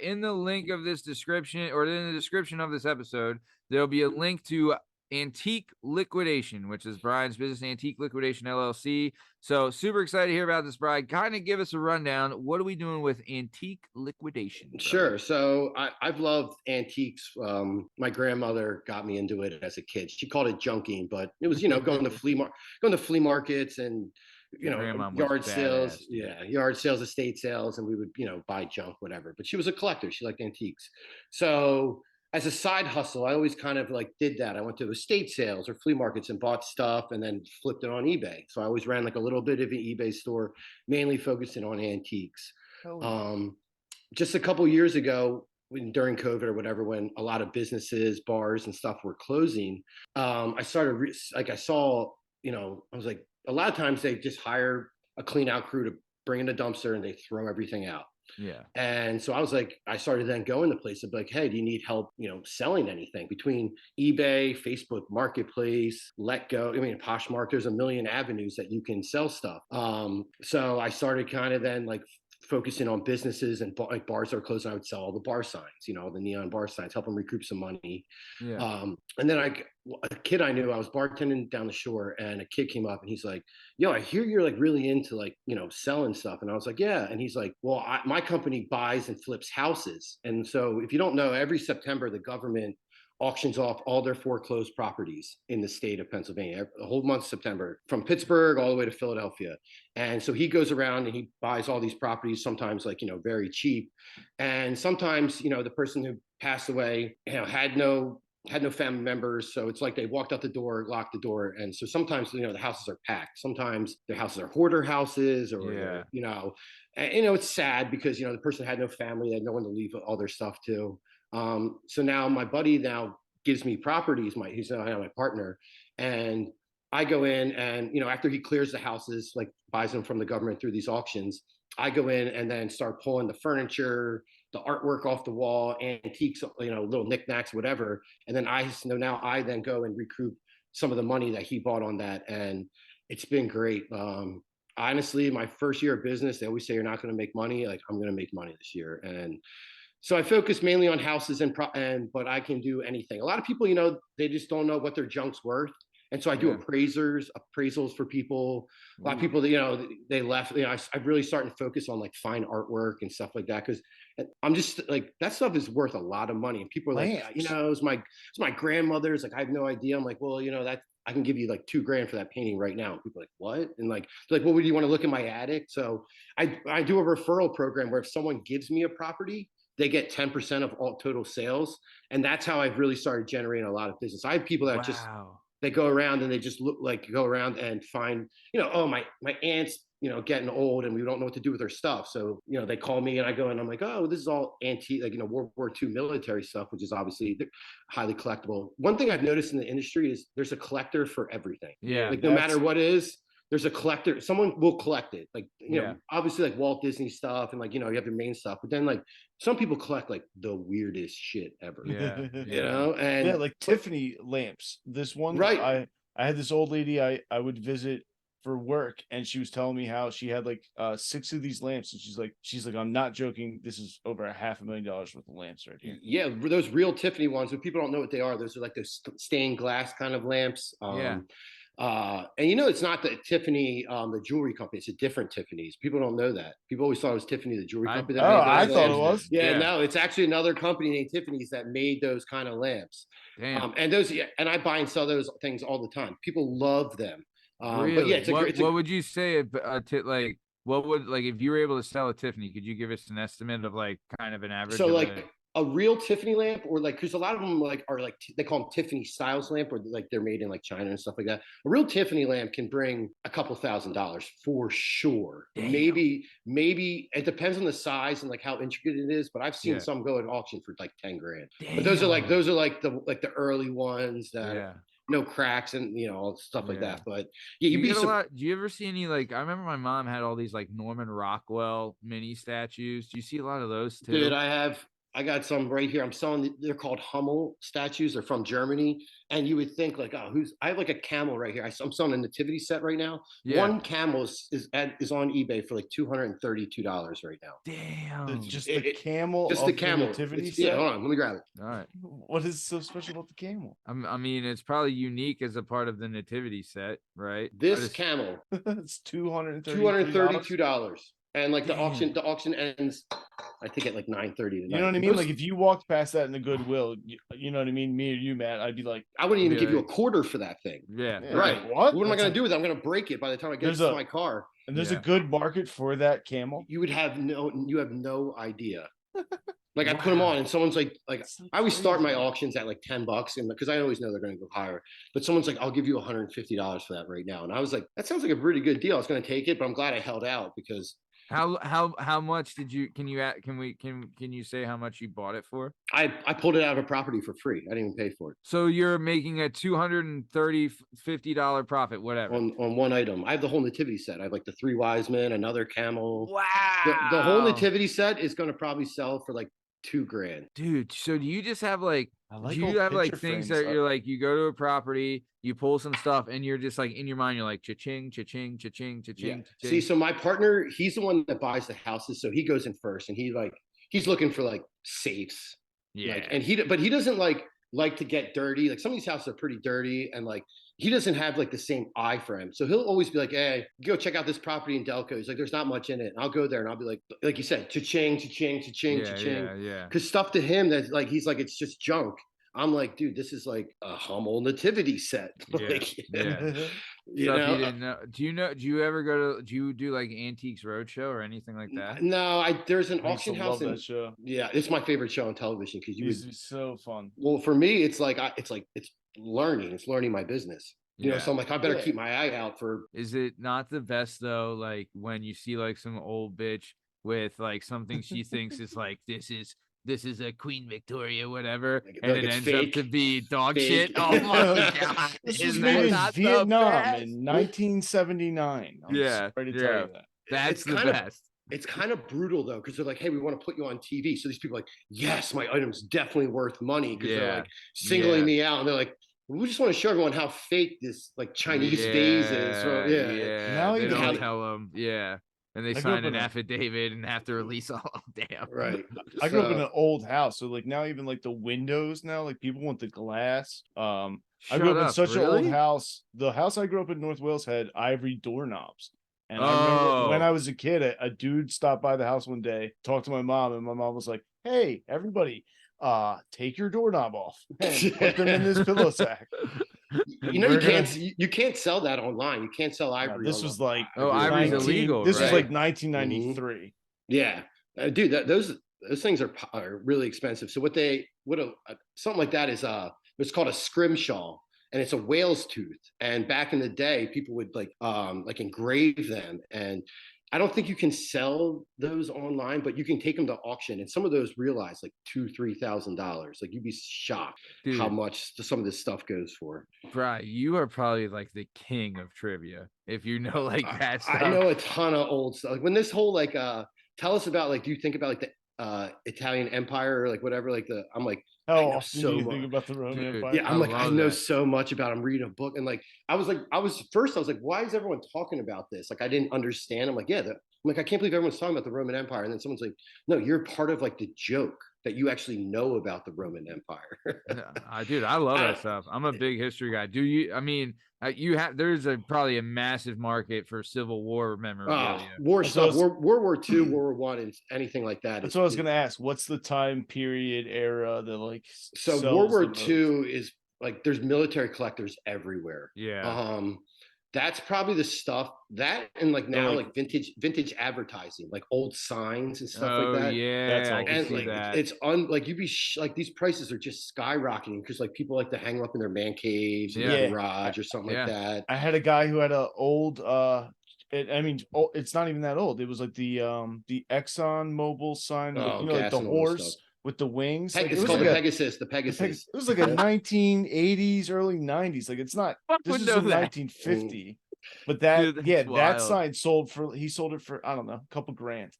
In the link of this description, or in the description of this episode, there'll be a link to Antique Liquidation, which is Brian's business, Antique Liquidation LLC. So super excited to hear about this, Brian. Kind of give us a rundown. What are we doing with Antique Liquidation, brother? Sure. So I've loved antiques. My grandmother got me into it as a kid. She called it junking, but it was, going to flea markets and, Your grandma was yard badass, sales. dude. Yeah. Yard sales, estate sales. And we would, buy junk, whatever. But she was a collector. She liked antiques. So as a side hustle, I always kind of like did that. I went to estate sales or flea markets and bought stuff and then flipped it on eBay. So I always ran like a little bit of an eBay store, mainly focusing on antiques. Oh, yeah. Just a couple of years ago, during COVID or whatever, when a lot of businesses, bars and stuff were closing, I started I saw, I was like, a lot of times they just hire a clean out crew to bring in a dumpster and they throw everything out. Yeah. And so I was like, I started then going to places like, hey, do you need help, selling anything between eBay, Facebook Marketplace, Let Go? I mean, Poshmark, there's a million avenues that you can sell stuff. So I started kind of then like focusing on businesses and like bars that are closing. I would sell all the bar signs, the neon bar signs, help them recoup some money. Yeah. And then a kid I knew, I was bartending down the shore, and a kid came up and he's like, yo, I hear you're like really into like, selling stuff. And I was like, yeah. And he's like, well, my company buys and flips houses. And so if you don't know, every September, the government auctions off all their foreclosed properties in the state of Pennsylvania, the whole month of September, from Pittsburgh all the way to Philadelphia. And so he goes around and he buys all these properties, sometimes like, very cheap. And sometimes, the person who passed away, had no family members. So it's like they walked out the door, locked the door. And so sometimes, the houses are packed. Sometimes their houses are hoarder houses or, and, it's sad because, the person had no family, they had no one to leave all their stuff to. So now my buddy now gives me properties. He's now my partner, and I go in and, after he clears the houses, like buys them from the government through these auctions, I go in and then start pulling the furniture, the artwork off the wall, antiques, little knickknacks, whatever. And then now I then go and recoup some of the money that he bought on that. And it's been great. Honestly, my first year of business, they always say you're not going to make money. Like, I'm going to make money this year. And so I focus mainly on houses but I can do anything. A lot of people, they just don't know what their junk's worth. And so I do appraisals for people. A lot of people, they left, I'm really starting to focus on like fine artwork and stuff like that. Cause I'm just like, that stuff is worth a lot of money. And people are like, it's my grandmother's. Like, I have no idea. I'm like, well, I can give you like $2,000 for that painting right now. And people are like, what? And like, they're like, well, would you want to look in my attic? So I do a referral program where if someone gives me a property, they get 10% of all total sales. And that's how I've really started generating a lot of business. I have people that they go around and they just go around and find, oh, my aunt's, getting old and we don't know what to do with her stuff. So, they call me and I go and I'm like, oh, this is all antique, like, World War II military stuff, which is obviously highly collectible. One thing I've noticed in the industry is there's a collector for everything. Yeah. Like no matter what it is, there's a collector, someone will collect it. Like, obviously like Walt Disney stuff and like, you have your main stuff, but then like some people collect like the weirdest shit ever. Yeah. And like Tiffany lamps. This one, right. I had this old lady I would visit for work, and she was telling me how she had like 6 of these lamps, and she's like, I'm not joking, this is over $500,000 worth of lamps right here. Yeah, those real Tiffany ones, but people don't know what they are. Those are like those stained glass kind of lamps. And it's not the Tiffany, the jewelry company. It's a different Tiffany's. People don't know that. People always thought it was Tiffany, the jewelry company. I thought it was. Yeah, no, it's actually another company named Tiffany's that made those kind of lamps. Damn. And I buy and sell those things all the time. People love them. Really? But yeah, what would you say if if you were able to sell a Tiffany, could you give us an estimate of like kind of an average? So like a real Tiffany lamp, or like, because a lot of them like are like they call them Tiffany styles lamp, or like they're made in like China and stuff like that. A real Tiffany lamp can bring a couple $1,000s for sure. Damn. Maybe it depends on the size and like how intricate it is, but I've seen some go at auction for like $10,000. Damn. But those are like the early ones that no cracks and stuff like that. But yeah, you get a lot. Do you ever see any like? I remember my mom had all these like Norman Rockwell mini statues. Do you see a lot of those too? Dude, I have I got some right here. I'm selling. They're called Hummel statues. They're from Germany, and you would think like, oh, who's? I have like a camel right here. I'm selling a nativity set right now. Yeah. One camel is on eBay for like $232 right now. Damn. Just the camel. Just of the camel. nativity Yeah, set? hold on. Let me grab it. All right. What is so special about the camel? I mean, it's probably unique as a part of the nativity set, right? This camel, It's $232. And like the Damn. auction ends, I think at like 9:30 You know what I mean? Like if you walked past that in the Goodwill, you know what I mean? Me or you, Matt, I'd be like, I wouldn't even give you a Yeah. quarter for that thing. Yeah. Yeah, Right. like, what? What am I That's going to do with it? I'm going to break it by the time I get There's to a- my car. And there's a Yeah. good market for that camel. You have no idea. Like I put them on, and someone's like That's so I always start my crazy. auctions at like $10, and because I always know they're going to go higher. But someone's like, "I'll give you $150 for that right now," and I was like, "That sounds like a pretty good deal." I was going to take it, but I'm glad I held out because How much did you? Can you say how much you bought it for? I pulled it out of a property for free. I didn't even pay for it So you're making a $250 profit, whatever. on one item. I have the whole nativity set. I have like the 3 wise men, another camel. Wow. The whole nativity set is going to probably sell for like $2,000. Dude, so do you just have like I like do old you have like picture things frames. that you're like you go to a property, you pull some stuff, and you're just like in your mind, you're like cha-ching, cha-ching, cha-ching, cha-ching, See, cha-ching. so my partner, he's the one that buys the houses, so he goes in first, and he's looking for like safes, Yeah. like, and he doesn't like to get dirty. Like some of these houses are pretty dirty, and like he doesn't have like the same eye for him, so he'll always be like, "Hey, go check out this property in Delco." He's like, "There's not much in it." And I'll go there, and I'll be like you said, cha-ching, cha-ching, cha-ching, cha-ching, Yeah. because stuff to him that like he's like it's just junk. I'm like, dude, this is like a Hummel nativity set. Like, Yeah. you So if know, you didn't know, do you ever do you do like Antiques Roadshow or anything like that? no, there's an I used to auction house love in that show. yeah, it's my favorite show on television because It used to be so fun. well, for me, it's like it's learning. It's learning my business. You know, Yeah. so I'm like, I better Yeah. keep my eye out for. Is it not the best though? Like when you see like some old bitch with like something she thinks is like this is a Queen Victoria, whatever, and Like it it's ends up fake. to be dog Fake. shit. Oh my god! This was Isn't made that in not the Vietnam best? in 1979. I'm Yeah, sorry to yeah. tell you that. That's It's the kind of- best. It's kind of brutal though, because they're like, hey, we want to put you on TV. So these people are like, yes, my item's definitely worth money because they're Yeah. like singling Yeah. me out, and they're like, we just want to show everyone how fake this like Chinese vase is. So, yeah. Now they even don't how- tell them. Yeah, and they I grew sign up an in a- affidavit and have to release all. Damn. Right. I grew up in So- an old house, so like now even like the windows now, like people want the glass. I Shut grew up in up, such an old really? house. The house I grew up in North Wales had ivory doorknobs. And I remember when Oh. I was a kid, a dude stopped by the house one day, talked to my mom, and my mom was like, "Hey, everybody, take your doorknob off and put them in this pillow sack." You know, We're you can't sell that online. You can't sell No, ivory. this was online. like Oh, ivory's 19 illegal, This was right? like 1993. Yeah, dude, those things are really expensive. So something like that is it's called a scrimshaw, and it's a whale's tooth. And back in the day, people would like engrave them, and I don't think you can sell those online, but you can take them to auction, and some of those realize like $2,000-3,000. Like you'd be shocked how Dude. much some of this stuff goes for. Brian, you are probably like the king of trivia if you know like that stuff. I know a ton of old stuff. Like when this whole like tell us about like do you think about like the Italian Empire or like whatever like I'm like How I know often so do you much. think about the Roman Dude, Empire? Yeah, I'm I like I love know that. so much about. I'm reading a book and like I was like why is everyone talking about this? Like I didn't understand. I'm like I'm like I can't believe everyone's talking about the Roman Empire, and then someone's like, no, you're part of like the joke that you actually know about the Roman Empire. Dude, I love that stuff. I'm a big history guy. Do you? I mean, there's probably a massive market for Civil War memorabilia. War That's stuff, what World War II, World War One, and anything like that. That's what I was gonna ask. What's the time period era that like So sells World War the most? II is like there's military collectors everywhere. Yeah. That's probably the stuff that and like now like- like vintage advertising, like old signs and stuff Oh like that. yeah, That's I all. can And see like that. it's like you'd be like these prices are just skyrocketing because like people like to hang them up in their man caves, in Yeah. their garage or something Yeah. like that. I had a guy who had a old it's not even that old. It was like the Exxon Mobil sign, like, Oh, you know, like gas the and all this horse stuff. with the wings. Like, It's it was called like the a Pegasus. The Pegasus. It was like a 1980s, early 90s. Like it's not. Fuck This would is know in that. 1950. But that Dude, yeah, that's that wild. sign sold it for I don't know, a couple grand.